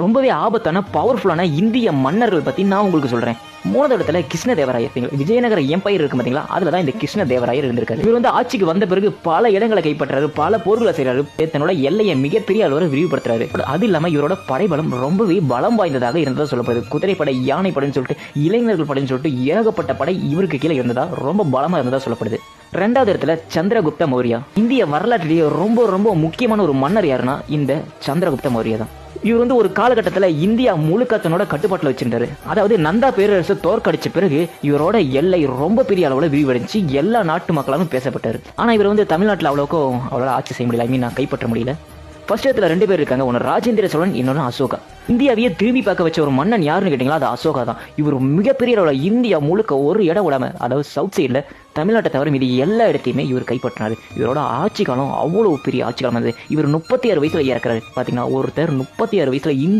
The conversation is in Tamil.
ரொம்பவே ஆபத்தான பவர்ஃபுல்லான இந்திய மன்னர்கள் பத்தி நான் உங்களுக்கு சொல்றேன். மூணாவது இடத்துல கிருஷ்ணதேவராயர். விஜயநகர எம்பையர் இருக்கு பாத்தீங்களா, அதுல தான் இந்த கிருஷ்ணதேவராயர் இருந்திருக்காரு. இவர் வந்து ஆட்சிக்கு வந்த பிறகு பல இடங்களை கைப்பற்றாரு, பல போர்களை செய்யறாரு, தன்னோட எல்லையை மிகப்பெரிய அளவில் விரிவுபடுத்துறாரு. அது இல்லாம இவரோட படைபலம் ரொம்பவே பலம் வாய்ந்ததாக இருந்ததா சொல்லப்படுது. குதிரைப்படை, யானைப்படைன்னு சொல்லிட்டு, இளைஞர்கள் படைன்னு சொல்லிட்டு ஏகப்பட்ட படை இவருக்கு கீழே இருந்ததா, ரொம்ப பலமா இருந்ததா சொல்லப்படுது. ரெண்டாவது இடத்துல சந்திரகுப்த மௌரியா. இந்திய வரலாற்றிலேயே ரொம்ப ரொம்ப முக்கியமான ஒரு மன்னர் யாருன்னா இந்த சந்திரகுப்த மௌரியா தான். இவர் வந்து ஒரு காலகட்டத்தில் இந்தியா முழுக்க தன்னோட கட்டுப்பாட்டில் வச்சிருந்தாரு. அதாவது நந்தா பேரரசு தோற்கடிச்ச பிறகு இவரோட எல்லை ரொம்ப பெரிய அளவில் விரிவடைஞ்சு எல்லா நாட்டு மக்களாலும் பேசப்பட்டாரு. ஆனால் இவர் வந்து தமிழ்நாட்டில் அவ்வளோக்கும் அவரால் ஆட்சி செய்ய முடியல, நான் கைப்பற்ற முடியல. ஃபர்ஸ்ட் இடத்துல 2 பேர் இருக்காங்க, ஒன்று ராஜேந்திர சோழன், இன்னொன்று அசோகா. இந்தியாவையே திரும்பி பார்க்க வச்ச ஒரு மன்னன் யாருன்னு கேட்டீங்களா, அது அசோகா தான். இவர் மிகப்பெரிய அளவில் இந்தியா முழுக்க ஒரு இடம் விடாம, அதாவது சவுத் சைடில் தமிழ்நாட்டை தவிர மீது எல்லா இடத்தையுமே இவர் கைப்பற்றினார். இவரோட ஆட்சி காலம் அவ்வளோ பெரிய ஆட்சி காலம். இவர் 36 வயசுல இறக்குறாரு. பார்த்தீங்கன்னா ஒருத்தர் 36 வயசுல